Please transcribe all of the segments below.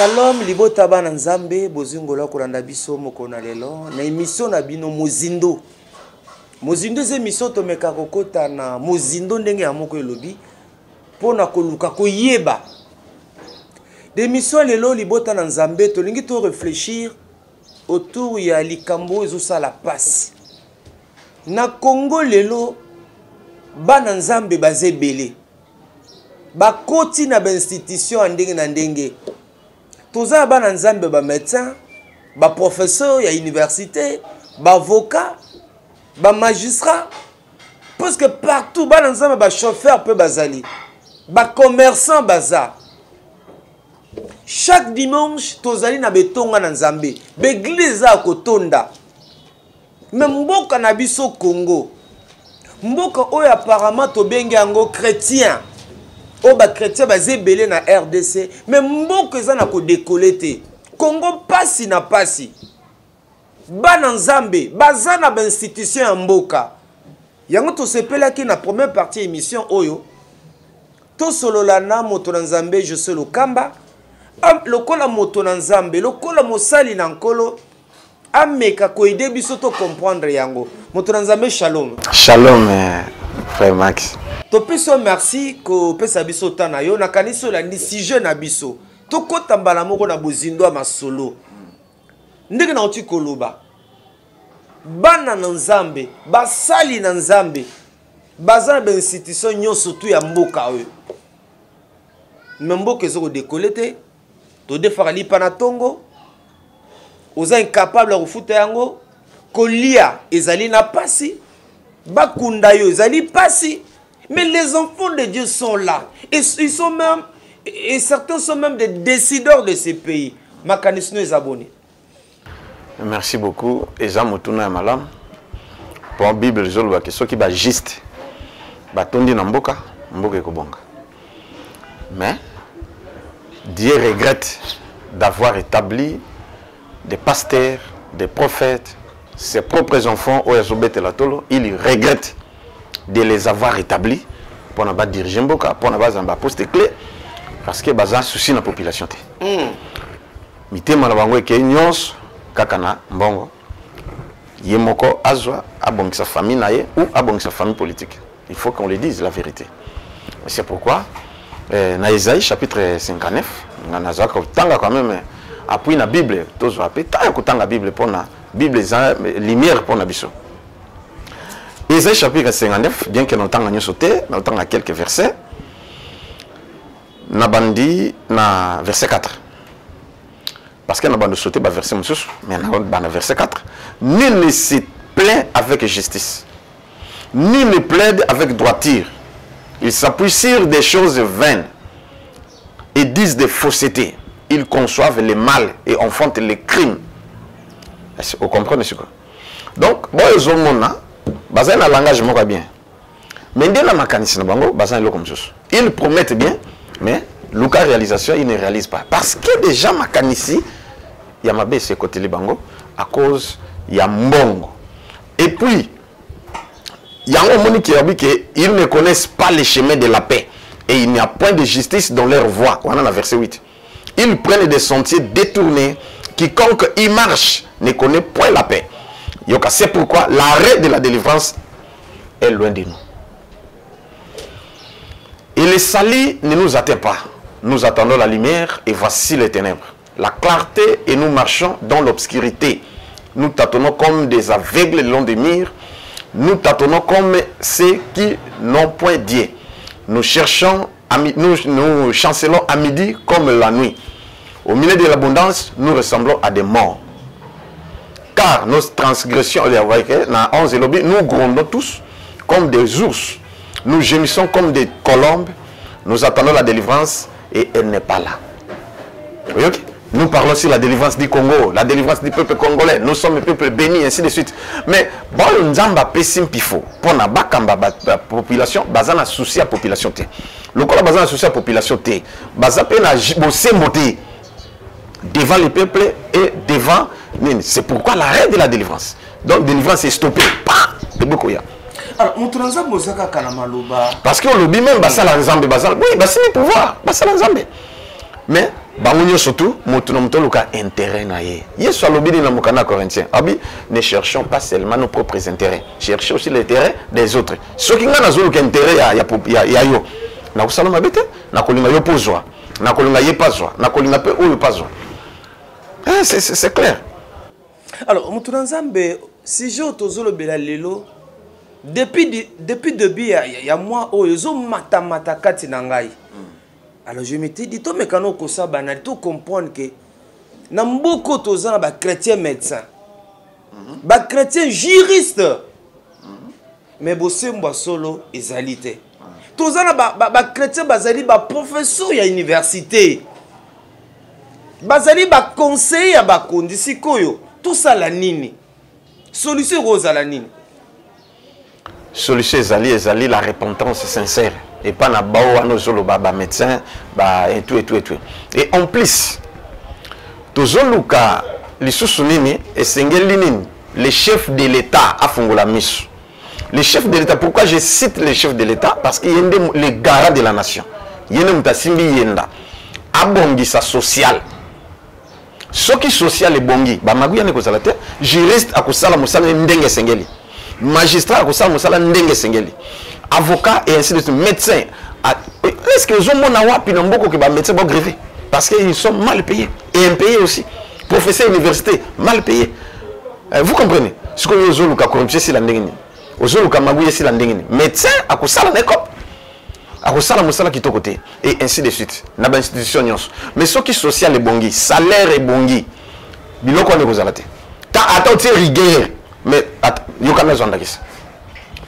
Shalom, libota bana nzambe, bozingola kolanda biso mokona lelo, na émission na bino Mozindo. Mozindo ze émission to meka kokota na Mozindo ndenge ya moko elobi, pona koluka koyeba. De émission lelo libota na nzambe to lingi to réfléchir autour ya likambo ezo la passe. Na Congo lelo bana nzambe baze belé. Bakoti na ba institution ndenge na ndenge. Toza bana nzambe ba médecin, ba professeur ya université, ba avocat, ba magistrat, parce que partout bana nzambe ba chauffeur peut bazali, ba commerçant baza. Chaque dimanche tozali na betonga na nzambe, l'église a kotonda. Mais mboka na biso Congo, mboka oyo apparemment to bengi yango chrétien. O ba chrétien bazé belé na RDC, mais mboka eza na ko décoller. Congo pasi na pasi. Bana nzambe, baza na ba institution ya mboka. Yango to sepelaki na première partie émission oyo. To solola na moto na nzambe je sais lokamba. Lokola moto na nzambe, lokola mosali na nkolo. Ameka ko aider biso to comprendre yango. Moto na nzambe shalom. Shalom frère Max. Topeso merci ko pesa biso tana yo nakaniso la ni sujet na biso. To kota mbala moko na bozindo ya masolo. Ndenge na oti koloba. Bana na nzambe, basali na nzambe. Baza na institution nyonso tu ya mboka oyo. Mboka ezo ko décoller te. To defara lipa na tongo. Oza incapable de refuta yango. Kolia ezali na pasi. Bakunda yo ezali pasi. Mais les enfants de Dieu sont là. Et ils sont même, et certains sont même des décideurs de ces pays. Makanisno est abonné. Merci beaucoup. Et Jean Moutouna et Malam. Pour la Bible, je vois que ceux qui sont juste, batondi na mboka, mboka ekobonga. Mais Dieu regrette d'avoir établi des pasteurs, des prophètes, ses propres enfants, il regrette de les avoir établis pour ne pas diriger Mboka, pour ne pas poste clé, parce que bazan souci la population. Mité malabango ke nyons kakana mbongo. Yemoko azwa abong sa famille naie ou abong sa famille politique. Il faut qu'on le dise la vérité. C'est pourquoi dans Isaïe chapitre 59, on a quand même appui la Bible, tous appui tant la Bible pour la Bible lumière pour la biso. Isaïe chapitre 59, bien que nous avons sauté, nous avons quelques versets. Nous avons dit na verset 4. Parce que nous avons sauté le verset 6, mais nous avons verset 4. Nul ne se plaint avec justice, ni ne plaide avec droiture. Ils s'appuient sur des choses vaines et disent des faussetés. Ils conçoivent le mal et enfantent les crimes. Vous comprenez ce que? Donc, bon, ils ont bazin na langage moko bien. Mais dès la mécanisme bango, bazin lo comme ça. Ils promettent bien, mais le cas réalisation, ils ne réalisent pas. Parce que déjà mécanisme, il y a ma baisse côté les bango à cause il y a mbongo. Et puis il y a un monde qui a dit qu'ils ne connaissent pas les chemins de la paix et il n'y a point de justice dans leur voie. On a la verset 8. Ils prennent des sentiers détournés. Quiconque y marche ne connaît point la paix. C'est pourquoi l'arrêt de la délivrance est loin de nous. Et le salut ne nous atteint pas. Nous attendons la lumière et voici les ténèbres. La clarté et nous marchons dans l'obscurité. Nous tâtonnons comme des aveugles le long des murs. Nous tâtonnons comme ceux qui n'ont point Dieu. Nous cherchons, nous chancelons à midi comme la nuit. Au milieu de l'abondance, nous ressemblons à des morts. Car nos transgressions, nous grondons tous comme des ours. Nous gémissons comme des colombes. Nous attendons la délivrance et elle n'est pas là. Vous voyez? Nous parlons sur la délivrance du Congo, la délivrance du peuple congolais. Nous sommes le peuple béni, ainsi de suite. Mais bon, nous avons un pifo pour la population, basant la souci à la population. Le Congo basant la souci à la population. Basant la devant le peuple et devant. C'est pourquoi l'arrêt de la délivrance. Donc, délivrance est stoppée. Alors, parce que le lobby même, oui, c'est le pouvoir. Mais bangunyo surtout mutuka intérêt na ye yesu alobidi na mokana corinthien abi ne cherchons pas seulement nos propres intérêts, cherchons aussi l'intérêt des autres. Ce qui nga nazoluka intérêt ya yo na kusala mabe te na kolinga yo pozwa na kolinga ye pazwa na kolinga pe oyo pazwa. C'est clair. Alors mutuna nzambe si je tozolo bela lelo depuis début ya moi oyo zo mata kati na ngai. Alors je m'étais dit, tout mécano ko sa banal, tout comprendre que na mboko tozana ba chrétien médecin, ba chrétien juriste, mais bosse mba solo ezalité. Tozana ba chrétien bazali ba professeur ya université, bazali ba conseiller ya ba kondisi koyo, tout ça la nini. Solution rose à la nini. Solution ezali la repentance sincère. Et pas na bao nos zolo ba médecin ba et tout. Et en plus tozoluka lisusu nini esengeli nini les chefs de l'État a fungola misu. Les chefs de l'État, pourquoi je cite les chefs de l'État? Parce qu'il y a les garants de la nation. Yene mutasimbi yenda abongi sa social. Ce qui social est bongi ba maguya ne kozala te, juriste akusala musala ndenge sengeli. Magistrat akusala musala ndenge sengeli. Avocat et ainsi de suite, médecin. Est-ce que les hommes ont médecins vont greffer? Parce qu'ils sont mal payés. Et impayés aussi. Professeurs université, mal payés. Vous comprenez? Ce que les gens ont corruption, c'est la ndengini. Les gens ont magouillé, c'est la ndengini. Médecin, à quoi ça la nekop? À quoi ça la moussala qui est côté? Et ainsi de suite. N'a pas institution. Mais ce qui est social est bongi, salaire est bongi. Biloko ne vous arrêtez. Attends, tu es rigueur. Mais, il y a quand même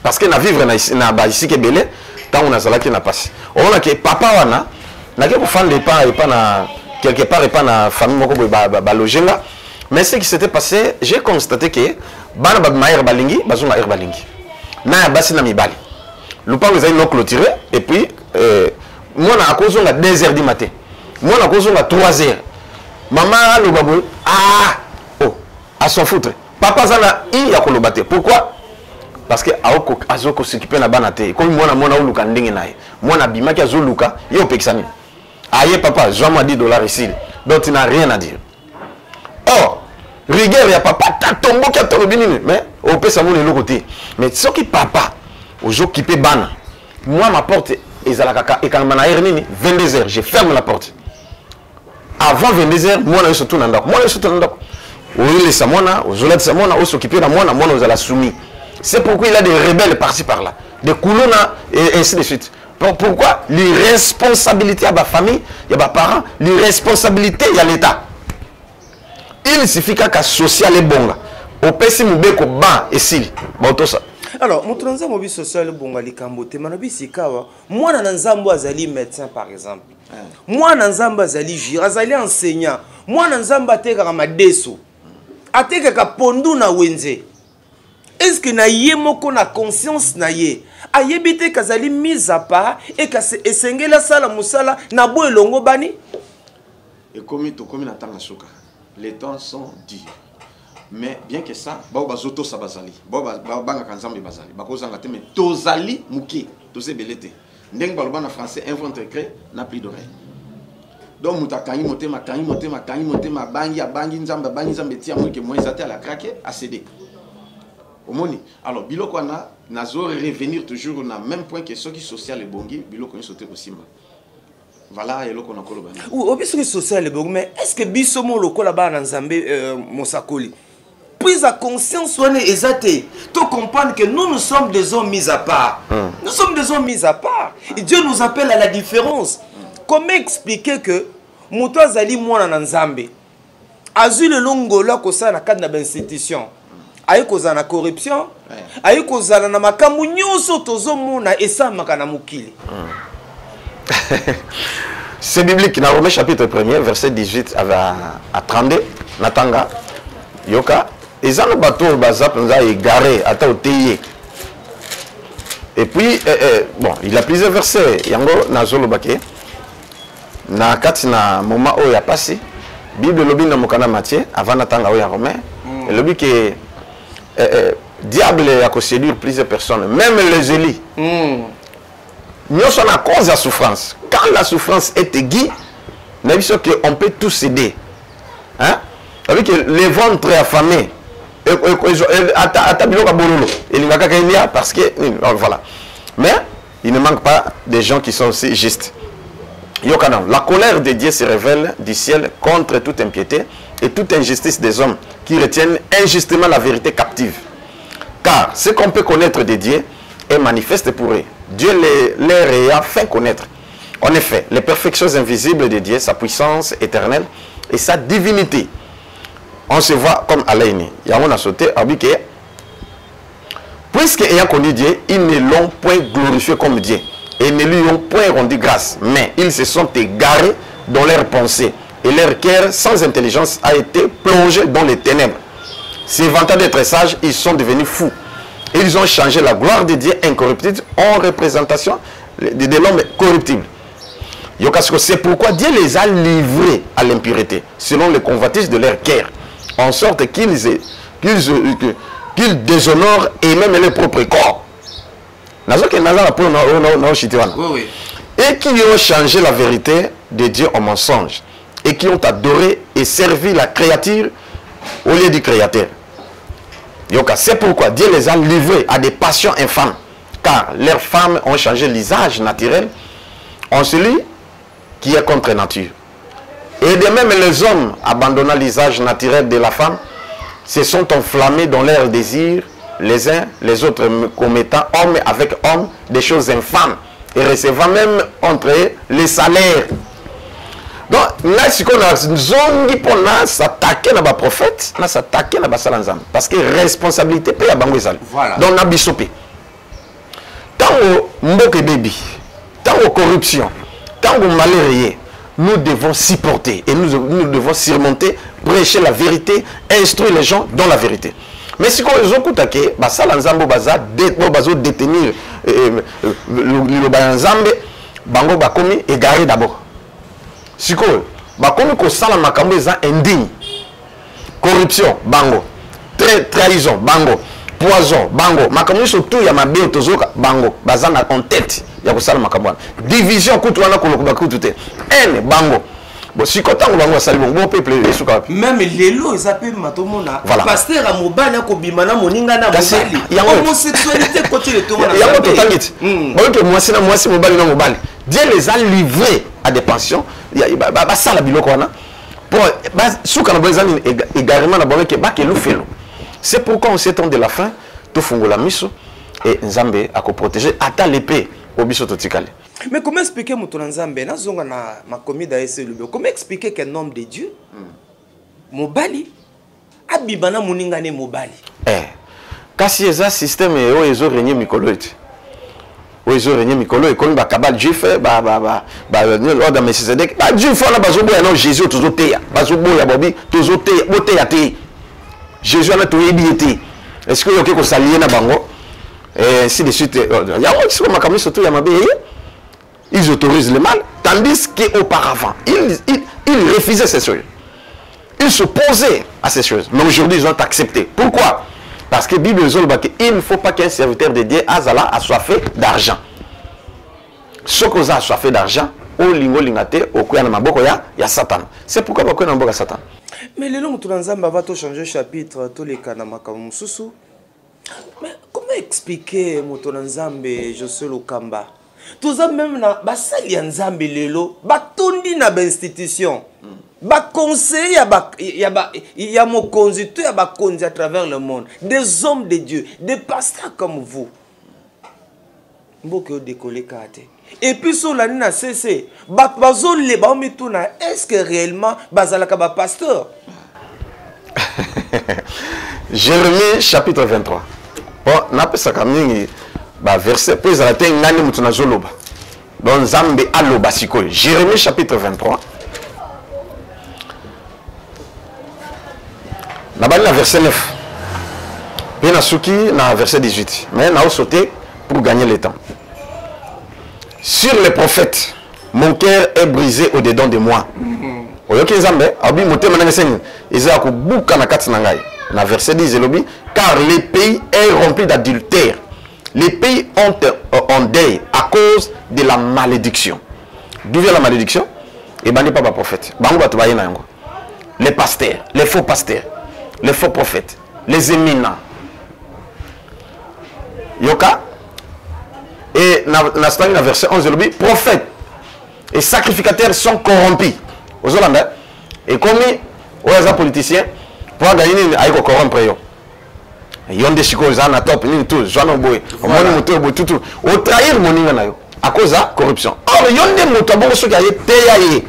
parce que na vivre na ici que belé tant on a zala qui na passé on a que papa wana na ke pour de pas et pas na quelque part et pas na famille moko ba loger là mais ce qui s'était passé j'ai constaté que bana ba maire balingi bazunga air balingi na basi na mibali lupa vous avez non clôturé et puis moi na akozonga 2h du matin moi na akozonga 3h maman le babou à s'en foutre papa zana il ya kolobate pourquoi? Parce que azoko s'occuper na banate comme moi na uluka ndenge nae moi na bimaki azoluka yo pekisani aye papa joue-moi $10 ici donc tu n'as rien à dire. Or rigueur ya papa ta tombo ki atolobini mais au pesa mon le côté mais ce qui papa ozo occupé bana moi ma porte ezalaka et quand na nini 22h je ferme la porte avant 22h moi na surtout na ndako moi na surtout na ndako oile sa mona ozola sa mona o s'occuper na mona ozala soumis. C'est pourquoi il y a des rebelles par-ci par-là, des coulons et ainsi de suite. Pourquoi? L'irresponsabilité à ma famille, il y a mes parents, l'irresponsabilité, il y a l'État. Il suffit qu'un social est bon. Au PC, mon bec au bas et si. Bon, tout ça. Alors, mon transit mobile social est bon à l'Ikambote. Manabi Sikawa, moi, dans Nzambo Azali médecin par exemple. Moi, dans Nzambo Azali juriste, Azali enseignant. Moi, dans Nzambo Ateka Madeso. Ateka Pondu na Wenze. Est-ce que na yé moko na conscience na yé ayebite kazali mise à part et que esengela sala musala na bo elongo bani et comme na tanga soka les temps sont durs mais bien que ça ba zoto sa bazali ba banga kanzambe bazali ba kozanga te mais tozali muke tose belete ndeng ba na français invente créé n'a plus d'oreille donc mutakanyi motema bangi nzambe tia mo ke mo ezate à la craquer à céder. Alors, biloko na nazo revenir toujours au même point que ceux qui social et bongi, biloko ni sauter aussi. Voilà, et loko na koloba. Ou biso qui social et bongi, mais est-ce que biso mo loko là-bas na Nzambe mosakoli? Prise à conscience on est exacté. Tu comprendre que nous sommes des hommes mis à part. Nous sommes des hommes mis à part. Et Dieu nous appelle à la différence. Comment expliquer que Muto azali mwana na Nzambe azu le longo là ko ça na cadre na institution. Aïe kozana na corruption, aïe kozana na makambu nyonso tozomona esamaka na mukili. C'est biblique dans Romains chapitre 1er verset 18 à 32 natanga yoka ezana bato bazap nza égaré ata oteye. Et puis bon, il a plusieurs versets yango nazolo baké na kati na moment oyo ya passé Bible lobi na mokana Matthieu avant natanga oyo ya Romain et lobi que diable a séduire plusieurs personnes, même les élis. Nous sommes à cause de la souffrance. Quand la souffrance est aiguë, on peut tous aider. Hein? Avec les ventres affamés. Parce que voilà. Mais il ne manque pas des gens qui sont aussi justes. La colère de Dieu se révèle du ciel contre toute impiété et toute injustice des hommes qui retiennent injustement la vérité captive. Car ce qu'on peut connaître de Dieu est manifeste pour eux. Dieu les a fait connaître. En effet, les perfections invisibles de Dieu, sa puissance éternelle et sa divinité. On se voit comme Alaini. On a sauté, puisque ayant connu Dieu, ils ne l'ont point glorifié comme Dieu. Et ne lui ont point rendu grâce. Mais ils se sont égarés dans leurs pensées. Et leur cœur sans intelligence a été plongé dans les ténèbres. Se vantant d'être sages, ils sont devenus fous. Et ils ont changé la gloire de Dieu incorruptible en représentation de l'homme corruptible. C'est pourquoi Dieu les a livrés à l'impureté, selon les convoitises de leur cœur, en sorte qu'ils déshonorent et même leur propre corps. Et qui ont changé la vérité de Dieu en mensonge, et qui ont adoré et servi la créature au lieu du Créateur. C'est pourquoi Dieu les a livrés à des passions infâmes, car leurs femmes ont changé l'usage naturel en celui qui est contre nature. Et de même les hommes, abandonnant l'usage naturel de la femme, se sont enflammés dans leurs désirs, les uns les autres commettant homme avec homme des choses infâmes et recevant même entre eux les salaires. Donc là, si on a zongi pour s'attaquer à les prophètes, on s'attaquer à les parce que responsabilité peut y avoir. Voilà. Donc on a bisopé. Tant au mboke baby, tant aux corruption, tant au malheur, nous devons supporter et nous devons surmonter, prêcher la vérité, instruire les gens dans la vérité. Mais si on a attaqué, ça l'ensemble détenir le banzambe, bango bakomi égaré d'abord. Si on bakomi ko sala makambo eza indigne, corruption, bango, trahison, bango, poison, bango, makambo surtout ya mabe tozoka bango, bazana en tête ya ko sala makambo. Division kutu wana kolokuba kutu te. Bango. Bon, si quand on va saluer bon peuple même les lots ils appellent matomona pasteur à mobile ko bimana moninga na mobile homosexualité côté le tout il y a tout tangit bon que moi c'est mobile na mobile Dieu les a livrés à des pensions ba sala biloko wana pour souka na bazani également na bonke ba ke lufelo. C'est pourquoi on s'étend de la fin tout fungola miso et Nzambe a ko protéger ata l'épée au biso totikale. Mais comment expliquer Moutonanzambe na zonga na makomi da SLB? Comment expliquer qu'un homme de Dieu mobali abibana moninga ne mobali? Kasi eza système o ezo régner mikolo eti. O ezo régner mikolo e kon ba kabal juif ordre Melchisedec. Ba juif na bazo boya na Jésus tozo teya. Bazo boya bobi tozo teya boteya te. Jésus na to yebiete. Est-ce que yoke ko salier na bango? Et ainsi de suite. Ya o qui makambi surtout ya mabe. Ils autorisent le mal, tandis qu'auparavant, ils refusaient ces choses. Ils s'opposaient à ces choses. Mais aujourd'hui, ils ont accepté. Pourquoi? Parce que la Bible dit qu'il ne faut pas qu'un serviteur de Dieu azala assoiffé d'argent. Ce qu'on a assoiffé d'argent, au lingo lingate, au kouya na maboko ya Satan. C'est pourquoi on a maboko Satan. Mais les noms Moutonanzambe va tout changer chapitre, tous les kanamaka mususu. Mais comment expliquer Moutonanzambe José Lukamba? Tout ça même na basali nzambe lelo batondi na institution ba conseil ya mokonzi to ya bakonzi à travers le monde, des hommes de Dieu, des pasteurs comme vous mboko décoller kate et puis sur la na cc bazo le ba mituna est-ce que réellement bazalaka ba pasteur? Jérémie chapitre 23 bon na pesa kamingi verset puis à la tête ngani mutuna zoloba donc Nzambe aloba sikoyo. Jérémie chapitre 23 na bali na verset 9 puis na suki na verset 18 mais na sauter pour gagner le temps. Sur les prophètes mon cœur est brisé au-dedans de moi. Oyoki Nzambe abi motema na nsenyi eza ko buka na kati na ngai na verset 10 elobi car le pays est rempli d'adultère. Les pays ont deuil à cause de la malédiction. D'où vient la malédiction? et bandi pas prophète. Bango batu ba yena yango. Les pasteurs, les faux prophètes, les éminents. Yoka et dans la verset 11 le prophètes et sacrificateurs sont corrompus. Aux Hollandais et comme aux politiciens pour gagner aiko corrompre yo. Yonde chiko zana top ni tout, jono boy. Omoni moto boy tout. O trahir moninga na yo à cause de corruption. Or yonde moto bongo soki aye teyaye.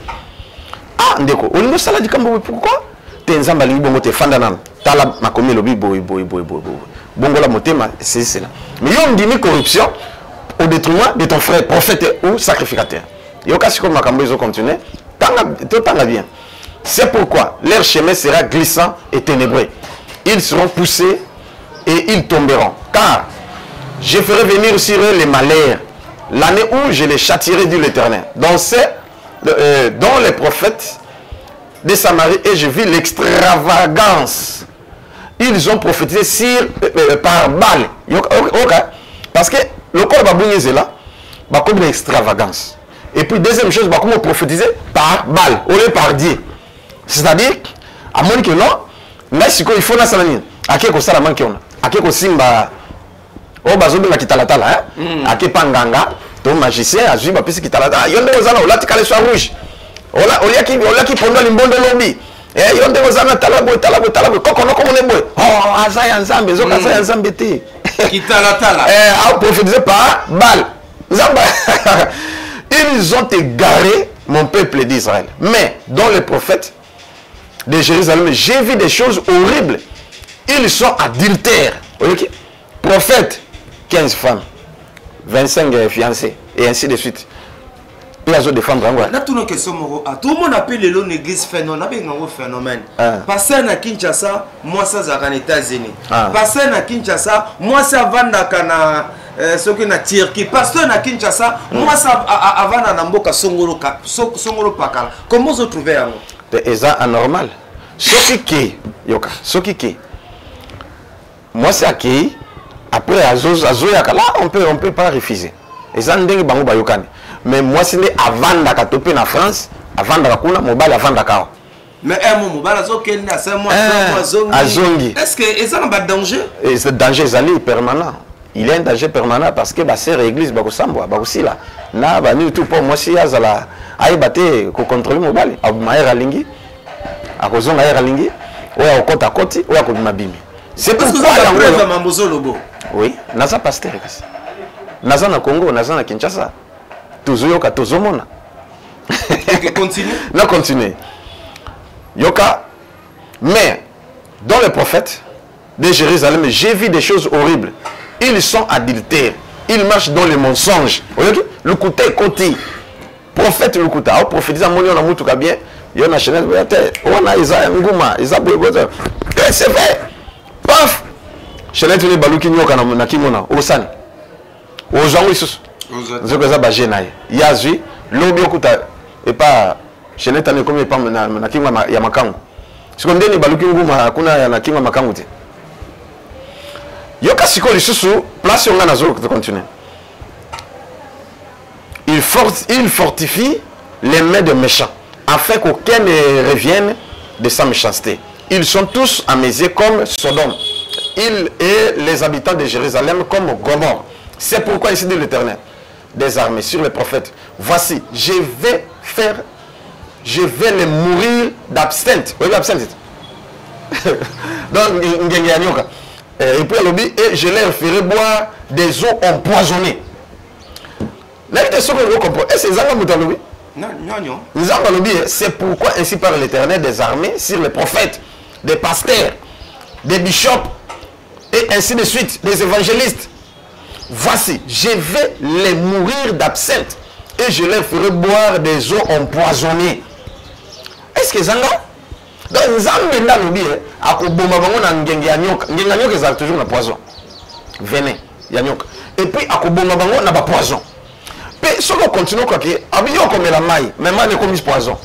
Ah ndeko, on no sala di kambo pourquoi? Te nzamba lingi bongo te fanda nan. Tala makomi lobi boy. Bongo la motema c'est cela. Mais yon dini corruption au détriment de ton frère prophète ou sacrificateur. Yoka siko makambo ils ont continué. Tanga bien. C'est pourquoi leur chemin sera glissant et ténébreux. Ils seront poussés et ils tomberont. Car je ferai venir sur eux les malheurs, l'année où je les châtierai, dit l'Éternel. Dont les prophètes de Samarie, et je vis l'extravagance. Ils ont prophétisé par balle. Parce que le corps va bouger là, va comme une extravagance. Et puis deuxième chose, va comment prophétiser par balle, au lieu par Dieu. C'est-à-dire, à moins que non, là, il faut la salamine. À qui ça la manque on a? À qui simba? Oh, bazobi na kitalatala, hein? À qui panganga? Ton magicien, à juiba pisi kitalatala. Yonde ozana, on l'a ticalé sur rouge. On l'a qui pendant l'imbondo lobby. Eh, yonde ozana talabo, kokono comme on est boy. Oh, azaya nzambe, zoka azaya nzambe te. Kitalatala. À prophétiser par balle. Zamba. Ils ont égaré mon peuple d'Israël. Mais dans les prophètes de Jérusalem, j'ai vu des choses horribles. Ils sont adultères. Okay? Prophètes, 15 femmes, 25 fiancés, et ainsi de suite. Ils ont des femmes grandes. Tout le monde appelle l'église phénomène. Passer à Kinshasa, moi ça c'est en États-Unis. Passer à Kinshasa, moi ça va dans ce qui na Turquie. Passer à Kinshasa, moi ça avant na mboka Songolo Pakala. Comment vous trouvez ça? C'est anormal. Ce qui est, moi c'est accueilli. Après là on peut pas refuser. Et ça n'dengue bango bayokani. Mais moi c'est avant d'aka topé na France, avant d'aka kuna mobile avant d'aka. Mais mon mobile azokende à 5 mois zongi. Est-ce que ça n'a pas de danger? Et ce danger est permanent. Il y a un danger permanent parce que ba sœur église ba kosambwa ba kosila. Na ba ni tout pour moi si azala ay baté ko contrôler mobile. Abumaera lingi. Akozonga era lingi. Oya okota koti, oya ko mabimi. C'est pourquoi la mambozo lobo. Oui, naza pasteur kasi. Naza na Congo, naza na Kinshasa. Tozoyoka tozomona. Continue. Non, continue. Yoka, mais dans les prophètes de Jérusalem, j'ai vu des choses horribles. Ils sont adultères. Ils marchent dans les mensonges. Le côté côté. Prophète le côté. Au prophétise à mon on a moutou bien. Il y a Chanel. On a Isa Ngouma. Isa Boyogoza. C'est vrai. Paf. Chanel tu les balouki nyoka na kimona. Osani. Ozango isus. Zokoza bajenaye. Yazui. Lobi okuta. Et pas. Chanel tane comme pas na kimwa ya makangu. Sikonde ni baluki nguma kuna ya na kimwa makangu te. Yoka siko lisusu place on a nazo de continuer. Il fortifie les mains de méchants afin qu'aucun ne revienne de sa méchanceté. Ils sont tous à mes yeux comme Sodome. Ils et les habitants de Jérusalem comme Gomorrhe. C'est pourquoi ici dit l'Éternel des armées sur les prophètes. Voici, je vais les mourir d'absinthe. Oui, d'absinthe. Donc, et puis et je leur ferai boire des eaux empoisonnées. C'est pourquoi ainsi parle l'Éternel des armées sur les prophètes, des pasteurs, des bishops, et ainsi de suite, des évangélistes. Voici, je vais les mourir d'absinthe et je leur ferai boire des eaux empoisonnées. Est-ce que Zanga? Donc, Zambé n'a pas dit, à Koboma Bango na Ngenganyoka. Ngenganyoka, ils ont toujours un poison. Venin, Yanyoka. Et puis, à Koboma Bango, n'a pas poison. Mais si on continue, quoi que, abiyo comme la maille, même on est comme poison.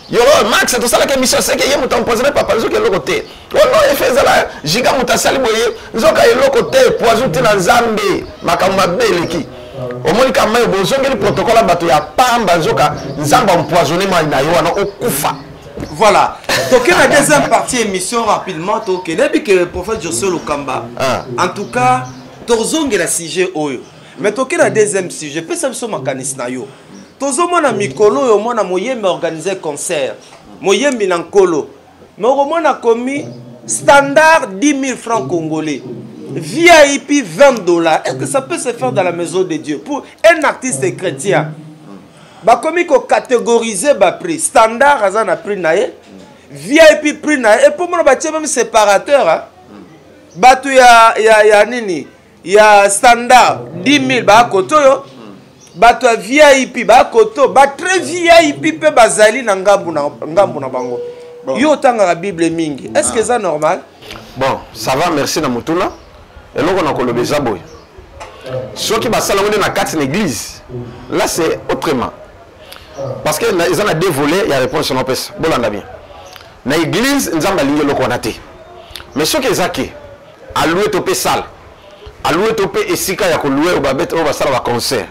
Yo, Max, c'est tout ça la mission, c'est que y'a mouton empoisonné par exemple que l'autre côté. Oh non, il fait ça là, giga mouton sali boye, zoka l'autre côté, poison t'es dans Zambé, makamba beleki. Au moins quand même le protocole bato ya pamba zoka nzamba empoisonné na yo wana okufa. Voilà. Donc la deuxième partie émission rapidement donc depuis que le prophète Josué Lukamba en tout cas tozonge la sujet oyo. Mais toke la deuxième sujet pesa biso makanisi na yo. Tozomona mikolo yo mona moyembe organiser concert. Moyembe na nkolo. Mais au moins a commis standard 10 000 francs congolais. VIP 20 $. Est-ce que ça peut se faire dans la maison de Dieu pour un artiste chrétien? Bah comme il faut catégoriser bah prix standard azan a prix nae, VIP prix nae et pour moi bah même séparateur hein. Bah tu ya nini, ya standard 10 000 bah koto yo, bah tu VIP bah koto, bah très VIP pe bazali na ngambu na bango. Yo tanga la Bible mingi. Est-ce que c'est normal? Bon, ça va, merci na mutuna. Et là on a kolobé zaboy. Ceux qui basala on na 4 églises. Là c'est autrement. Parce que ils ont deux volets, il y a réponse sur l'opès. Bolanda bien. Na église nzamba linge loko na te. Mais ceux qui zaki a loué topé salle. A loué topé esika ya ko louer au babet au basala ba concert.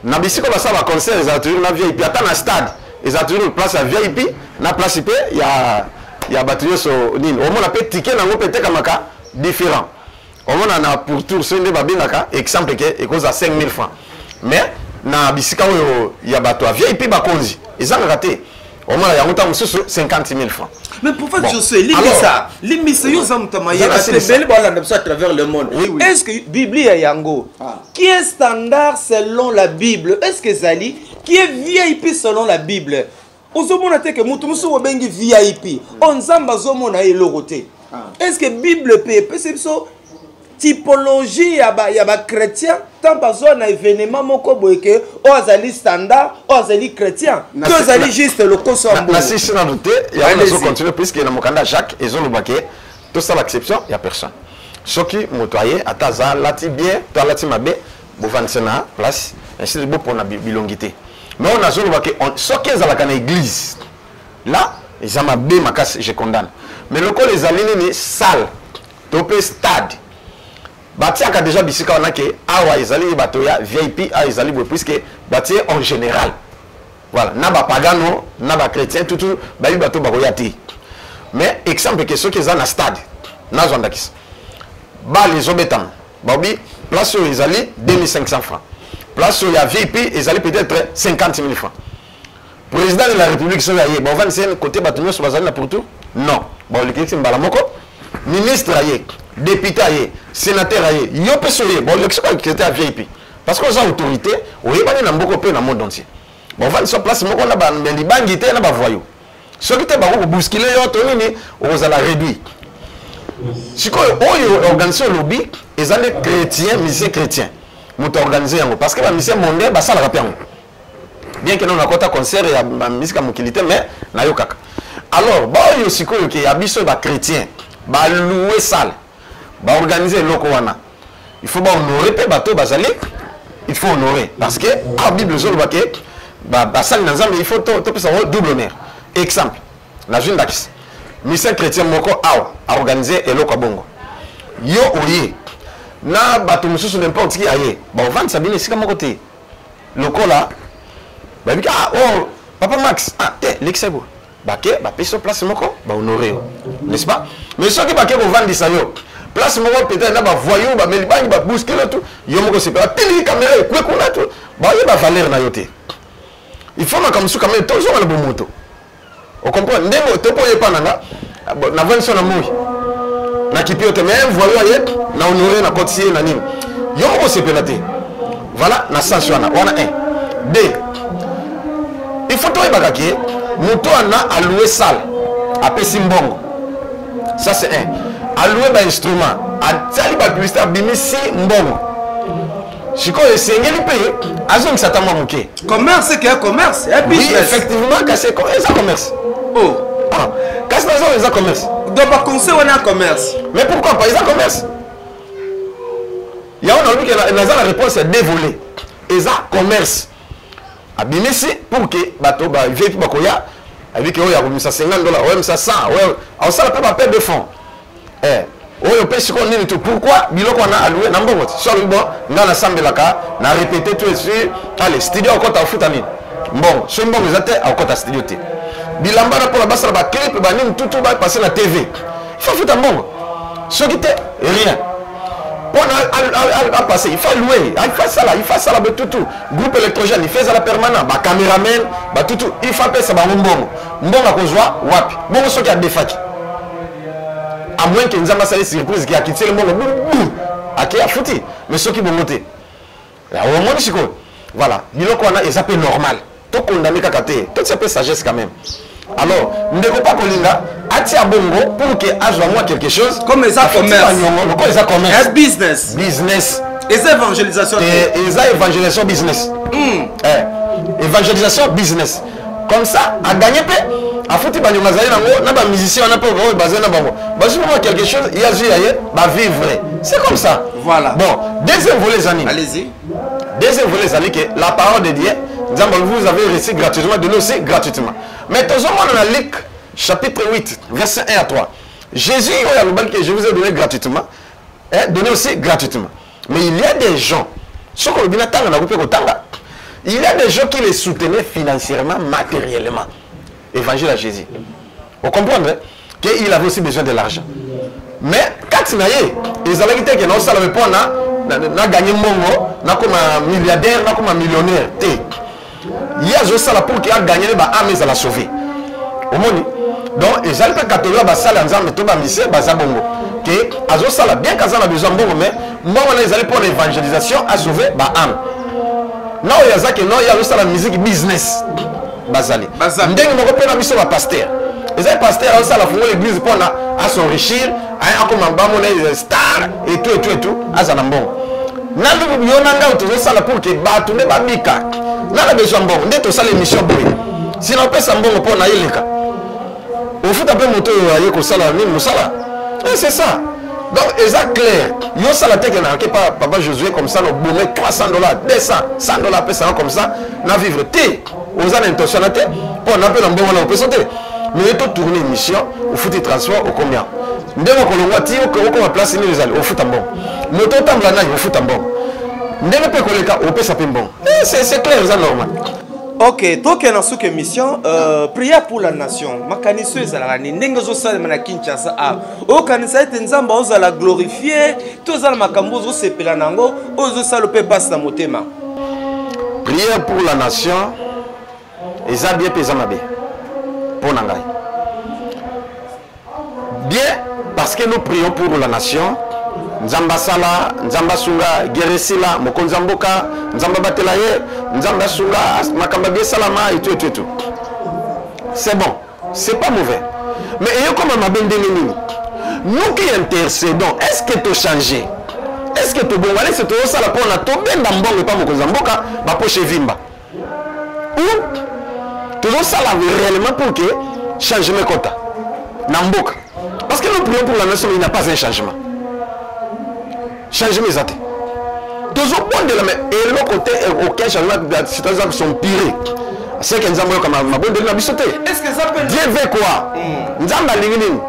Na bisiko basala ba concert ils ont toujours na VIP ata na stade. Ils ont toujours place à VIP, na place IP, il y a battu sur nini. Au moins on a ticket na ngo pété kamaka différent. Au moins on a pour tour sur ndeba bingaka exemple que et cause à 5 000 francs. Mais na bisika il y a battu à VIP ba konzi. Ils ont raté. Au moins il y a montant sur 50 000 francs. Mais pourquoi je sais limisa limisa yo zamtamaye à travers le monde. Oui. Est-ce que Bible ya yango qui est standard selon la Bible? Est-ce que Zali qui est VIP selon la Bible? Ozomona te que mutu musu obengi VIP on zamba zomona eloroté. Est-ce que Bible peut c'est so typologie ya ba chrétien tant besoin na événement moko boyeke o azali standard o azali chrétien que azali juste le consomme. Na si na noté il y a une continuer puisque na mokanda Jacques et zo lobake tout ça l'exception il y a personne. Soki motoyer ataza lati bien to lati mabe bo vansena place ainsi de beau pour na bilongité. Mais on a zo lobake soki ezalaka na église là ils ont mabe makas je condamne. Mais le col les aligner ni salle topé stade Batiaka déjà bisika on a que awa ezali batoya VIP a ezali puisque batie en général. Voilà, na ba pagano, na ba chrétien tout ba bato ba koyati. Mais exemple que ceux qui sont na stade, na zondakis. Ba les obetam. Babi place sur ezali 2500 francs. Place sur ya VIP ezali peut-être 50 000 francs. Président de la République c'est là, bon va c'est côté batonyo sur bazali na pour tout. Non. Bon le kiti mbala moko. Ministre aye, député aye, sénateur aye, yo pesoye, bon l'excellent qui était à VIP. Parce qu'on a autorité, on est pas dans beaucoup peu dans le monde entier. Bon, on va sur place, on a des banguités, on a des voyous. Ceux qui étaient bousculés, on a réduit. Si on organise un lobby, ils sont des chrétiens, musiciens chrétiens. Nous avons organisé parce que les musiciens mondains, ça le rappelle. Bien que nous avons un concert et la musique mobilité, mais nous avons alors, il y a aussi des chrétiens. Ba louer salle, ba organiser loko wana. Il faut ba honorer pe bateau bazali. Il faut honorer parce que la Bible zo lobake ba salle na nzambe il faut to pesa double honneur. Exemple, la jeune d'Ax. Mission chrétien moko awa a organiser eloko bongo. Yo oye. Na bateau mususu n'importe qui aye. Ba vendre ça bien sika moko te. Loko là. Ba bika oh Papa Max, te l'exebo. Baké, bah sur place moko, bah honorer, n'est-ce pas? Mais ceux qui baké vont vendre ça yo, place moko peut-être là bah voyou, bah mais bah il va bousculer tout, yo moko c'est pas télé caméra, quoi qu'on a tout, bah il va valeur na yoté. Il faut comme ça quand même toujours le bon moto. On comprend? Ndemo to poye pas nanga, na vendre son amour, na kipiote mais voyou ayet, na honorer na cotier na nini. Yo moko c'est pénaté. Voilà, na sanction na, on a un, deux. Il faut toi bagaké. Moto a loué salle, a pesi mbongo. Ça c'est un. A loué un instrument, a tali ba publicité a bimisi mbongo. Chiko esengeli paye, azong satama muke. Commerce c'est quel commerce? Oui, effectivement, c'est commerce. Oh. Ah, qu'est-ce que c'est commerce? Donc pas conseil on a commerce. Mais pourquoi pas ils ont commerce? Il y a un autre qui a la réponse est dévolée. Ils ont commerce. Abimisi pour que bateau ba VIP bakoya avec que oya komisa $50 oya komisa 100 oya on ça pas perdre de fonds oyo pesi ko nini tout pourquoi biloko na alloué na mbongo so bon ngana sambelaka na répéter tout dessus allez studio okota ofuta nini mbongo so mbongo ezate okota studio te bilamba na pour la basa ba clip ba nini tout ba passer na TV il faut futa mbongo so kité rien pour à passer il faut louer il faut ça là tout groupe électrogène il fait ça la permanent ba caméraman ba tout il faut passer ba mbongo mbongo akozwa wapi mbongo so ki a defaki à moins que nous avons une surprise qui a quitté le monde, qui a foutu, mais ceux qui vont monter. Voilà, il y a des appels normal. Tout condamné à côté, tout ça peut sagesse quand même. Alors, nous ne devons pas qu'on a bongo pour que ait moi quelque chose. Comme les commerce. Un business. Business. Et évangélisation. Et évangélisation business. Évangélisation business. Comme ça, à gagner paix. A foutu ba nyongazali nango na ba musicien na pas basé na bango. Basé moi quelque chose, il y a ba vivre. C'est comme ça. Voilà. Bon, deuxième volet les amis. Allez-y. Deuxième volet les amis que la parole de Dieu, vous avez reçu gratuitement, donné aussi gratuitement. Mais tous on a Luc chapitre 8, verset 1 à 3. Jésus il y a le bal que je vous ai donné gratuitement, donné aussi gratuitement. Mais il y a des gens, ce qu'on dit tanga na ko tanga. Il y a des gens qui les soutenaient financièrement, matériellement. Évangile à Jésus. Vous comprenez qu'il avait aussi besoin de l'argent. Mais quand il y a ils avaient dit que non, ça ne veut pas gagner mon mot, comme un milliardaire, comme un millionnaire. Il y a juste ça pour qu'il a gagné, mais il a sauvé. Au monde. Donc, ils n'ont pas catégorie de ça, ils ont tout misé, bazabongo. Que azo ça bien qu'ils ont besoin de mais moi ils allaient pour l'évangélisation à sauver âme. Non, il y a ça que non, il y a juste la musique business. Bazali. Ndenge moko pe na biso ba pasteur. Les pasteurs ont ça la fondé l'église pour à s'enrichir, à comme un star et tout à Zanambon. Nando yonanga autour ça la pour que batu ne ba mika. Nana besoin bon, ndeto ça l'émission boy. Sinon pe sambon pour na yeleka. Au foot un peu moto aye ko sala ni musala. C'est ça. Donc, c'est clair. Yo ça la tête que papa Josué comme ça, nous boumé $300, 200, $100 ça comme ça, na vivre té. On a l'intention à tête pour on appelle un bon on peut sauter. Mais il faut tourner une mission au foot et transport au combien. Ndé ko lo wati ko ma place ni les au foot en bon. Moto tambla na au foot en bon. Ndé pe ko le ka au peut ça bon. C'est clair, c'est normal. Ok, donc dans cette émission, prière pour la nation. Makaniso ezala ni ndenge zo sala na Kinshasa a. O kanisa ete nzamba ozala glorifier, tozala makambo zo sepela nango, ozo sala pe passe na motema. Prière pour la nation. Eza bien pesama be. Pour nangai. Bien parce que nous prions pour la nation. Nzamba sala, nzamba sunga, geresila, mokonzamboka, nzamba batelaye, nzamba sunga, makamba bien salama et tout. C'est bon, c'est pas mauvais. Mais il y a comme un mabende nini. Nous qui intercédons, est-ce que tu as changé? Est-ce que tu as bon? C'est tout ça la pour la tombe d'ambon et pas mokonzamboka, ma poche vimba. Ou tout ça la réellement pour que changement quota. Namboka. Parce que nous prions pour la nation, il n'y a pas un changement. Changement exact. Toujours bon de la main. Et l'autre côté, aucun changement de situation sont pires. C'est que nous avons comme ma bonne de la bisoté. Est-ce que ça peut Dieu veut quoi? Nous avons l'ingénieur.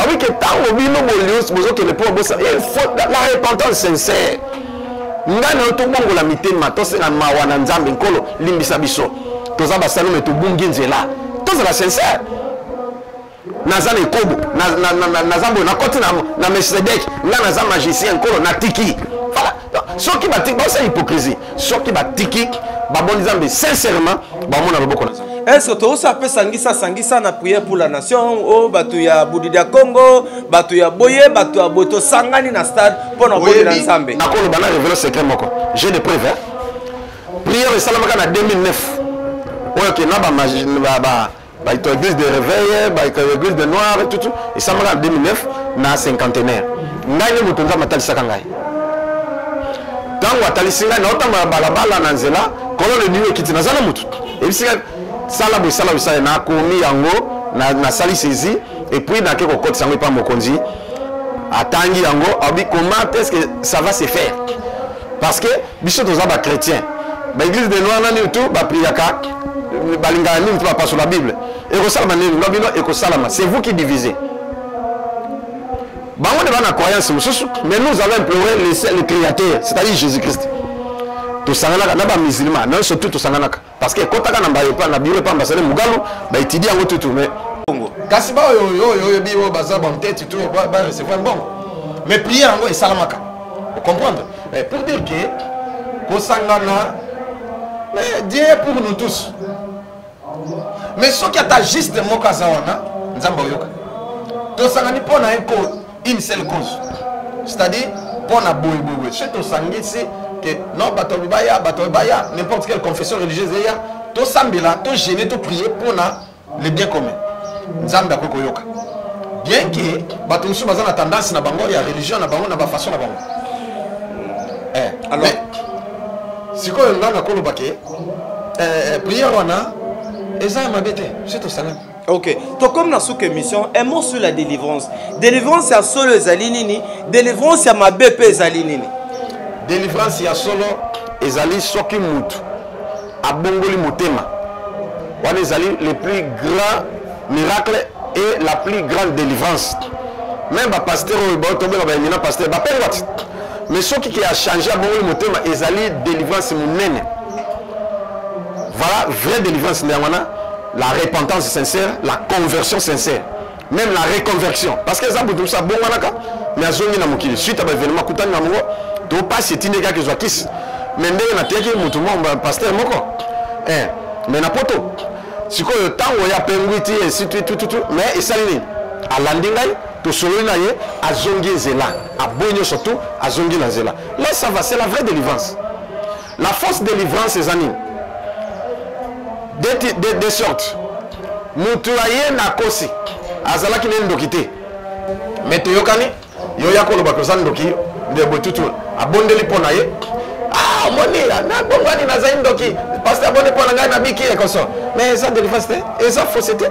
Avec que tant au bino molius, vous autres les pauvres, il faut la repentance sincère. Nous avons tout bon la mité, matos et la mawana nzambe nkolo limbisa biso. Tous les basalo mais tout bon ginzela. Tous la sincère. Nazana ekobo nazambo na côté na Mercedes là nazam magicien encore na tiki voilà ceux qui battent c'est hypocrisie ceux qui battent tiki ba bon nzambe sincèrement ba mona loboko na est-ce que tu as fait sangisa na prière pour la nation o batu ya Budida Congo batu ya Boye batu ya Boto sangani na stade pour na boye na nzambe na ko bana révéler secret moko j'ai des preuves prière salamaka na 2009 oyo ke na ba magie ba l'église de réveil, l'église de noir et tout. Et ça m'a en 2009, na cinquantenaire. Nani mutunza matalisa kangai. Tango atalisinga na otama balabala na nzela, kolo le niwe kiti na zala mutu. Et puis sala busala na komi yango na sali saisi et puis na keko koti sango pa mokonzi. Atangi yango, abi comment est-ce que ça va se faire? Parce que biso toza ba chrétien. Ba église de noir nani tout ba priaka. Pas sur la Bible. C'est vous qui divisez. bango de bana croyance mais nous avons imploré le créateur, c'est-à-dire Jésus-Christ. Tout sanganaka na ba musulman, non surtout tout sanganaka parce que kotaka na bayepa na biwe pa mbasale mugalo ba étudier yango tout mais kasi ba yo biwo baza bon tête tout ba recevoir bon. Mais prier yango et salamaka. Vous comprenez? Pour dire que kosangana mais Dieu est pour nous tous. Mais ce qui est juste mo kazawana nzamba yoka. To sangani pona une seule cause. C'est-à-dire pona boy. C'est to sangisi que non batobaya n'importe quelle confession religieuse ya to sambela to gêner to prier pour le bien commun. Nzamba ko yoka. Bien que batumsu bazana tendance na bango ya religion na bango na ba façon na bango. Alors si ko ngana ko lobake prière wana eza mabete c'est to sangana. Ok, donc comme dans cette émission, un mot sur la délivrance. Délivrance, c'est à solo ezali nini. Délivrance, c'est à ma BP ezali nini. Délivrance, c'est à solo ezali soki mutu. Abongoli motema. Wana ezali le plus grand miracle et la plus grande délivrance. Même ba pasteur ou ba tomber ba yina pasteur ba perwat. Mais ce qui a changé abongoli motema ezali délivrance munene. Voilà vraie délivrance ndangwana. La repentance sincère, la conversion sincère, même la reconversion. Parce que ça, tout ça, bon, mais à zone na mukili. Suite à l'événement, kutan na moko, to pas c'est une gars qui soit kiss. Mais ndenge na teki mutumo pasteur moko. Mais na poto. Siko yo tango ya penguiti et si tout, mais et ça ni. À landingai, to solo na ye, a zongi zela, a bonyo surtout, a zongi na zela. Là ça va, c'est la vraie délivrance. La fausse délivrance c'est anime. De sorte mutuaye na kosi azala ki ndoki te mais toyokani yo yakolo bakosa ndoki de botutu abondeli pona ye moni na bongani na zain ndoki parce que abonde pona ngai na biki e koso mais ça délivrance et ça fausseté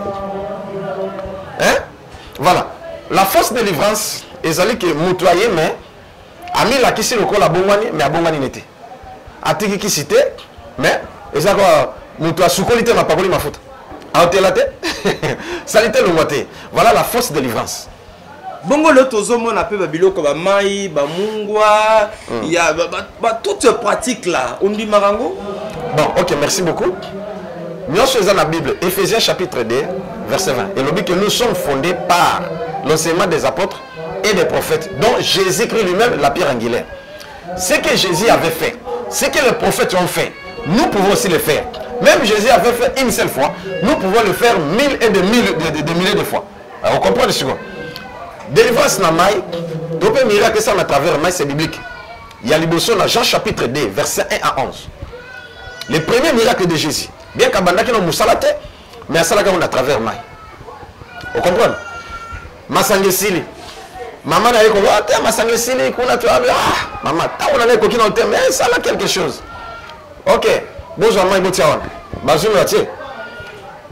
voilà la fausse délivrance ezali que mutuaye mais ami la kisi lokola bongani mais abongani nete atiki kisite mais eza quoi mutu asukolite na pakoli mafuta aotelate salite longwate. Voilà la fausse délivrance. Bongo le tozomo na pe babiloko ba mai ba mungwa il y a toute cette pratique là on dit marango. Bon, OK, merci beaucoup. Nous sommes dans la Bible, Éphésiens chapitre 2 verset 20. Et le dit que nous sommes fondés par l'enseignement des apôtres et des prophètes dont Jésus-Christ lui-même la pierre angulaire. Ce que Jésus avait fait, ce que les prophètes ont fait, nous pouvons aussi le faire. Même Jésus avait fait une seule fois, nous pouvons le faire mille et des milliers de fois. Alors, on comprend le second. Délivrance na maï, on peut miracle ça à travers maï, c'est biblique. Il y a l'ibosson dans Jean chapitre 2, verset 1 à 11. Le premier miracle de Jésus. Bien qu'abandaki no musalate, mais à ça on à travers maï. On comprend? Masangesili. Maman a dit que masangesili, qu'on a tué. Maman, on a dit qu'on a tué, mais ça a quelque chose. Ok. Bonjour, maman, bonjour. Bonjour, monsieur.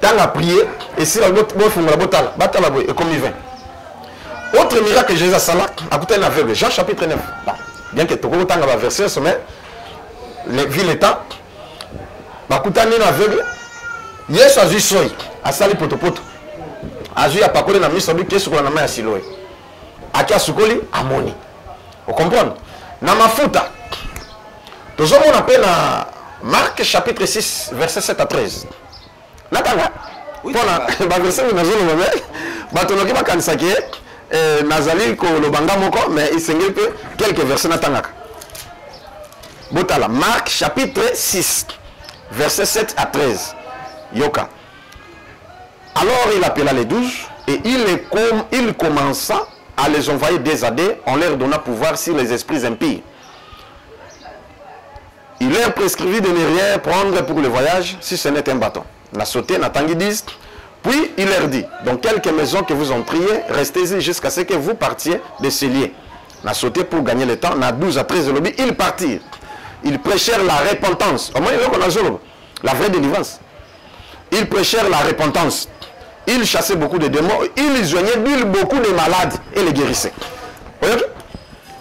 Tant à prier, et si la botte, la botale, et comme il vient. Autre miracle que Jésus a salé, à côté d'un aveugle, Jean chapitre 9. Bien que tout le monde a versé, mais les villes étant, à côté d'un aveugle, Yes a vu soy, a sali potopoto. A vu à pakole na misabi, qui est sur la main à Siloé. A qui a soukoli, à moni. Vous comprenez? Na mafuta. Tout le monde appelle à Marc chapitre 6, verset 7 à 13. Natanga. Oui, voilà. Verset où nous avons le batonoki bakanisaki nazali ko lobanga moko mais il s'engage que quelques versets natanga. Botala Marc chapitre 6, verset 7 à 13. Yoka. Alors il appela les 12 et il commença à les envoyer des adés en leur donnant pouvoir sur les esprits impies. Il leur prescrivit de ne rien prendre pour le voyage si ce n'est un bâton. La sauté, Natangi dit, puis il leur dit, dans quelques maisons que vous entriez, restez-y jusqu'à ce que vous partiez de ces lieux. La sauté pour gagner le temps, na 12 à 13 de lobby, ils partirent. Ils prêchèrent la repentance. Au moins, la vraie délivrance. Ils prêchèrent la repentance. Ils chassaient beaucoup de démons. Ils joignaient beaucoup de malades et les guérissaient. Vous voyez?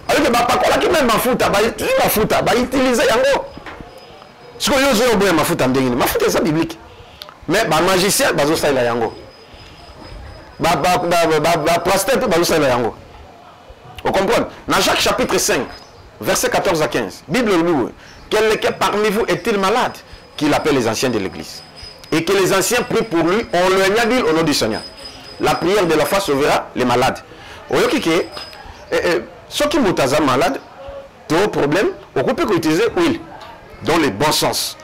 Alors que bapakola qui même mafuta ba utiliser yango. Ce que yo zo boye mafuta ndengini. Mafuta c'est biblique. Mais ba magicien bazo saila yango. Ba prostituée bazo saila yango. Vous comprenez? Dans Jacques chapitre 5, verset 14 à 15, Bible loue, quelqu'un parmi vous est-il malade? Qu'il appelle les anciens de l'église. Et que les anciens prient pour lui, on le dit au nom du Seigneur. La prière de la foi sauvera les malades. Ceux qui sont malades, tout problème, on peut utiliser l'huile, dans le bon sens.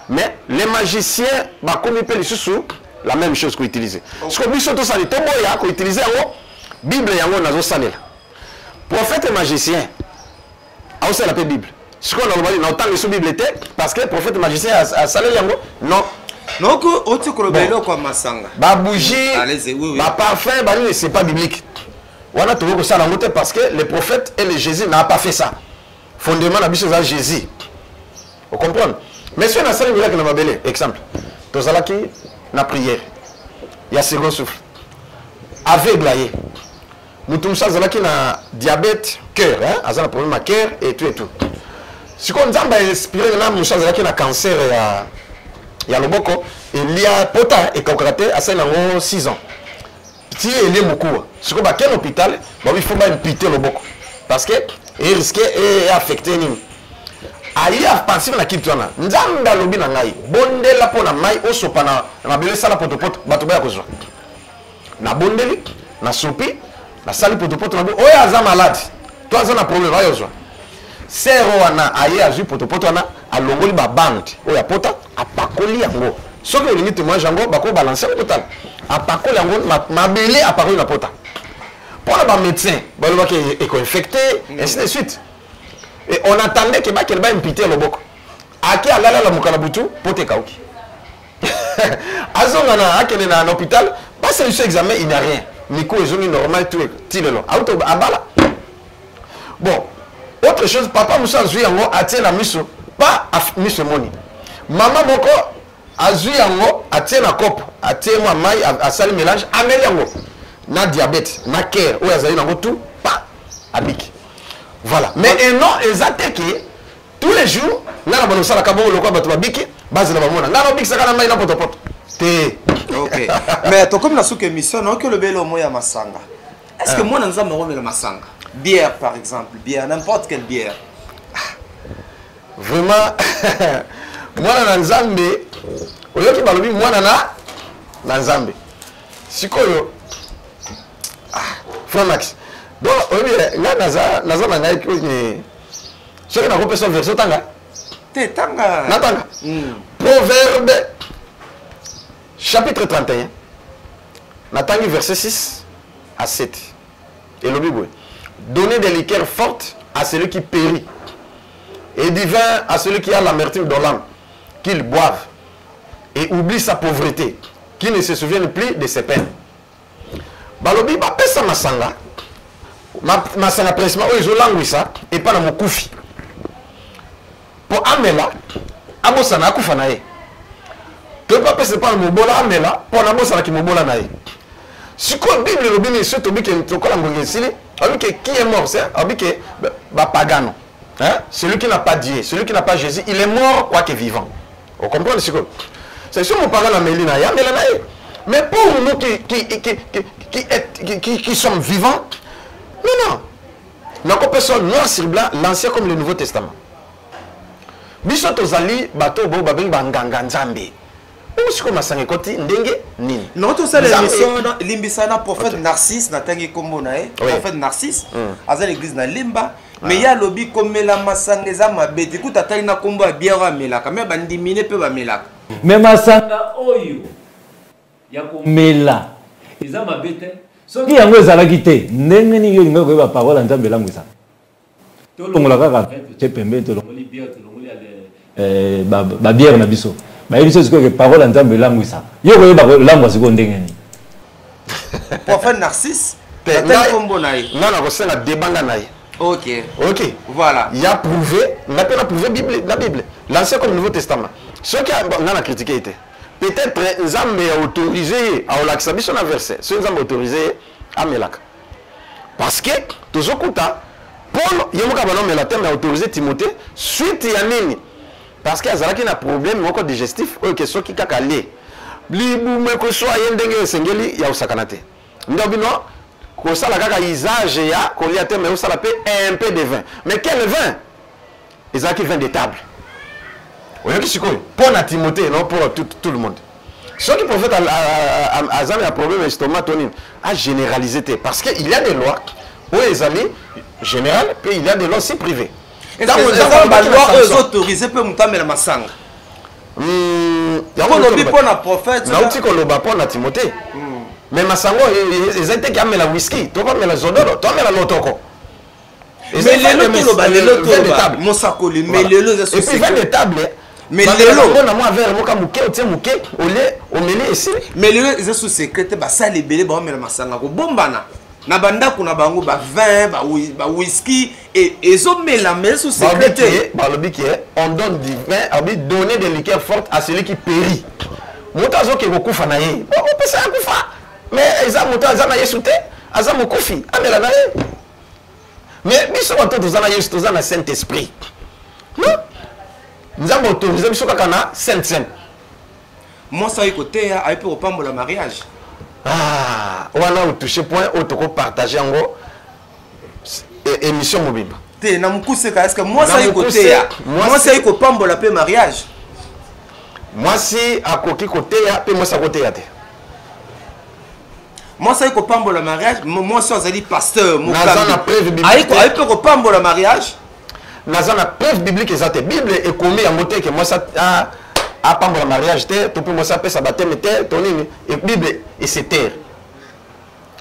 Mais les magiciens, comme ils peuvent sous la même chose qu'on utilise. Ce que nous sommes tous allés, tout le monde a utilisé la Bible et la salle. Prophète et magicien, c'est la Bible. Ce qu'on a dit, on entend les Bible parce que le prophète et magicien a salé yango. Non. Non, que tu crois quoi masanga. Ba bougie, ba parfum, c'est pas biblique. On a trouvé ça dans la parce que les prophètes et les Jésus n'ont pas fait ça. Fondement la biche à Jésus. Vous comprenez? Mais si on a ça, il y a un bel exemple. Dans la prière, il y a second souffle. Aveugle, nous sommes qui na diabète, cœur, hein, un problème à cœur et tout et tout. Si on a inspiré, nous sommes qui na cancer, il y a le boko, il y a pota et concrété à 6 ans. Si il y a beaucoup, si on a quel hôpital, il faut imputer le boko parce que il risque et affecté. Aïe a pensé na kitwana nzamba lobi na ngai bondela pona mai osopana na belesa la potopoto bato ba kozwa na bondeli na sopi na sali potopoto na oya za malade toi ça na problème ayo zo sero wana aïe azu potopoto na alongoli ba bande oya pota apakoli yango soki olingi témoignage yango bako balancer total apakoli yango mabele apakoli na pota pour ba médecin ba loba ke éco infecté ainsi de suite. Et on attendait qu'il va imputer le boko. Aki alala la mukanabutu pote kauki. Azongana akene na l'hôpital, pas c'est un examen, il n'y a rien. Miko est zone normal tout tilelo. Auto abala. Bon, autre chose, papa Moussa zui yango atie na miso, pas miso moni. Maman moko azui yango atie na kopo, atie moi mai a sali mélange, ameli yango. Na diabète, na cœur, ou azali nango tout, pas abiki. Voilà. Mais non, ils attaquent tous les jours. Nous avons le salaire de biki, base de la mona. Nous avons biki ça quand même n'importe quoi. Ok. Mais toi comme la sous émission, non que le bel au moyen masanga. Est-ce que moi nous avons le masanga? Bière par exemple, bière, n'importe quelle bière. Vraiment, moi na nzambe, au lieu que balobi moi na nzambe. Sikoyo. Frère Max. Donc, là, naza na ngai que ce que na ko pesa verset tanga. Tanga. Natanga. Proverbe chapitre 31. Natangi verset 6 à 7. Et le Bible. Donnez des liqueurs fortes à celui qui périt et du vin à celui qui a l'amertume dans l'âme, qu'il boive et oublie sa pauvreté, qu'il ne se souvienne plus de ses peines. Balobi ba pesa masanga. Masanga pressement ils ont langue ça et pas dans mon koufi. Pour amela abosana akufa nae. Que pas pesa pas mon bola amela pour abosana ki mon bola nae. Si quoi Bible le bien c'est tobi que tokola ngongensili, abi que qui est mort c'est abi que ba pagano. Hein? Celui qui n'a pas Dieu, celui qui n'a pas Jésus, il est mort quoi que vivant. Vous comprenez ce que c'est sur mon parent la melina ya melana. Mais pour nous qui sommes vivants, non. Nous personne noir sur blanc, l'Ancien comme le Nouveau Testament. Bisoto zali bato bo babeng banganga nzambe. Où comme masanga koti ndenge nini. Non tout ça l'émission limbisana prophète Narcisse na tangi kombo nae, prophète Narcisse, à l'église na Limba. Mais il y a lobby comme la masanga za mabete. Écoute atali na kombo a biera melaka, mais bandimine pe ba melaka. Mais masanga oyo ya komela. Eza mabete. Soki yango ezalaki te ndenge nini yo linga koyeba parole ya nzambe elangwisa tolongola kaka te pembeni tolongoli biere tolongoli babiere na biso bayebi so sikoyo parole ya nzambe elangwisa yo koyeba elangwa sikoyo ndenge nini prophète Narcisse kombo na ye nga na kosenga debanga na ye. Ok. Voilà. Il y a prouvé, on a prouvé la Bible, l'Ancien comme le Nouveau Testament. Ce qui a critiqué était peut-être Nzambe a autorisé à Olaksabi son verset. Ce Nzambe a autorisé à Melak. Parce que, tout ce coup, Paul, il y a autorisé Timothée suite à Nini. Parce qu'il y a un problème digestif, il y a un qui a calé. Il y a un Comme ça, la gaga usage ya, qu'on y a mais ça l'appelle un peu de vin. Mais quel vin? Ils ont qui vin de table. Vous voyez ce que pour Timothée, non pour tout le monde. Ce qui prophète à Zami a problème estomac à généraliser parce qu'il y a des lois où ils allaient générales, puis il y a des lois aussi privées. Est-ce que les lois autorisées peuvent monter la massanga? Il pour la prophète. Non, tu qu'on le bat pour Timothée. Mais Massango, ils ont été qui la whisky, tu vas mettre la zodoro, tu vas mettre la lotoko. Mais les lots, mon sacoli, mais les lots, et puis vin de table. Mais les lots, on a moins vers moi comme au tient mouké, au lait, au mêlé ici. Mais les lots, ils sont secrets, bah ça les belés, bah on met la massanga, bombana. Na banda kuna bango ba vin, ba whisky et ils ont mis la main sous secret. Bah le bic on donne du vin, on dit donner des liqueurs fortes à celui qui périt. Moutazo qui beaucoup fanaye. On peut ça kufa. Mais ils ont monté à Yesoute, à Zamokoufi, à Melanaye. Mais ils sont autour de Zanayesoute, dans le Saint-Esprit. Non? Nous avons autorisé, nous sommes Saint-Saint. Moi, ça y côté, il peut reprendre le mariage. Ah, on a touché point, on peut partager en gros émission mobile. Est-ce que moi, ça y côté, moi, ça y reprendre le mariage. Moi, si à côté, moi, ça côté. Moi, ça y reprendre le mariage. Moi, ça y pasteur. Moi, ça y preuve biblique. Il peut reprendre le mariage. Nazan a preuve biblique exacte. Bible est commis en moté que moi ça a pas le mariage te tout moi ça peut ça baptême te tonini et Bible et c'est terre.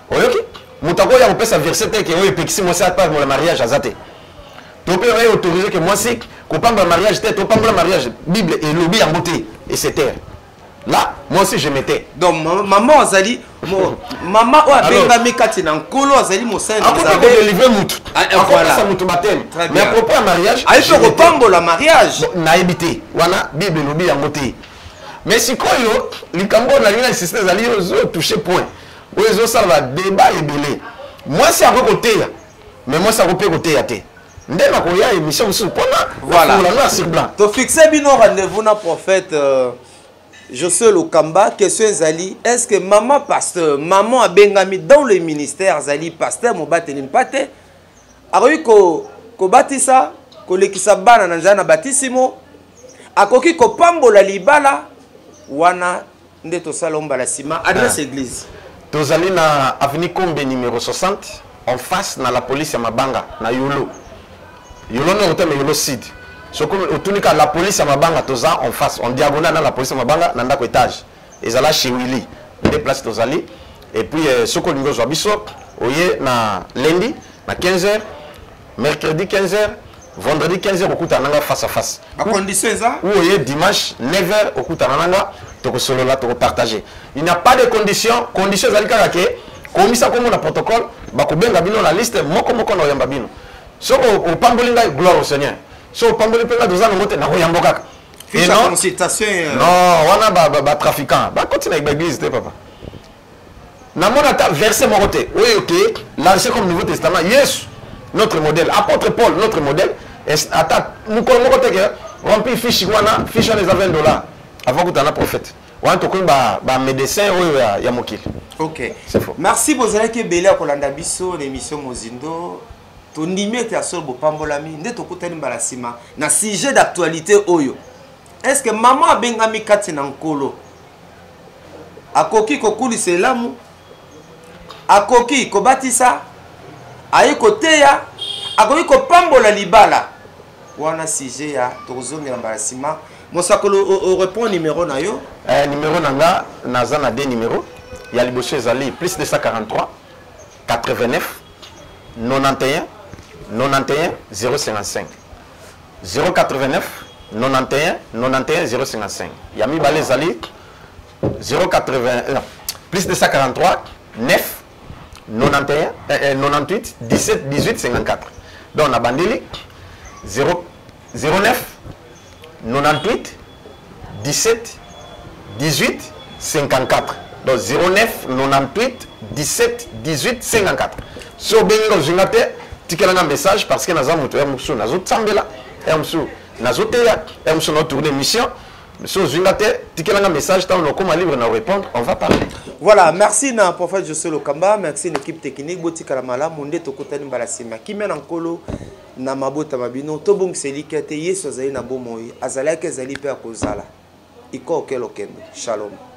OK? Mutako ya peut ça verset que oui pexi moi ça pas le mariage azate. Tu peux autoriser que moi si qu'on pas le mariage te tu pas le mariage Bible et lobby en moté et c'est terre. Là, moi aussi je mettais. Donc maman Azali, maman ou abenga mikati na nkolo Azali mo saint Isabelle. On peut délivrer mutu. Voilà. Ça mutu baptême. Mais à propos du mariage, il faut repambo le mariage. Na habité. Wana Bible lobi ya moté. Mais si koyo likambo na lina système Azali zo toucher point. Ozo ça va débat et belé. Moi c'est à côté là. Mais moi ça repère côté ya té. Ndema ko ya émission sur pona. Voilà. Noir sur blanc. To fixer bino rendez-vous na prophète José Lokamba, question Zali, est-ce que maman pasteur, maman a bengami dans le ministère Zali pasteur mo bateli mpate akoki ko batisa ko lekisa bana na nzana batisimo akoki ko pambola libala wana nde to salomba la sima adresse église tozali na avenue Kombe numéro 60 en face na la police ya Mabanga na Yolo no hôtel Yolo Sud. So comme au tout cas la police à Mabanga toza en face en diagonale dans la police à Mabanga dans ndako étage et là chez Willy des places tozali et puis soko lingo zo biso oye na lundi na 15h mercredi 15h vendredi 15h okuta nanga face à face à condition ça ou oye dimanche 9h okuta nanga to ko solo là to partager il n'y a pas de condition zali kaka ke komisa comme na protocole ba ko benga bino la liste moko na yamba bino soko o pambolinga gloire au Seigneur. So pambole penga doza na moté na koyamboka. Fiche de consultation. Non, wana ba trafiquant. Ba continue avec l'église te papa. Na mona ta verset mon côté. Oui OK, l'Ancien comme Nouveau Testament, Yesu notre modèle, apôtre Paul notre modèle. Ata nous comme mon côté que rempli fiche wana, fiche les $20 avant que tu na prophète. Wana to ko ba médecin oyo ya mokili. OK. C'est faux. Merci bozala ke belé kolanda biso l'émission Mozindo. To nimete ya sol bopambolami nde to kutani balasima na sujet d'actualité oyo. Est-ce que maman abengami kati na nkolo akoki kokulisa elamu akoki kobatisa ayi koteya akoki kopambola libala wana sujet ya tozongela balasima mosakolo répond numéro na yo numéro nanga naza na deux numéros ya liboso ezali plus 243 89 91 91 055 089 91 91 055 Yami Balé Zali 080 plus de 143 9 91 98 17 18 54 donc on a bandeli 09 98 17 18 54 donc 09 98 17 18 54 so bengo zingate un message parce que nous avons nazo tsambela nazo teya nazo tourner mission Monsieur Zingate, tikelanga message, tant on comme libre à répondre, on va parler. Voilà, merci na prophète José Lokamba, merci l'équipe technique, Boti Kalamala, Monde Tokotani Balasima, qui mène en colo, na mabota mabino, Tobong Selikate, Yeso Zayi na Bomoy, Azalake Zali Pe Akozala, Iko Okelokendo, Shalom.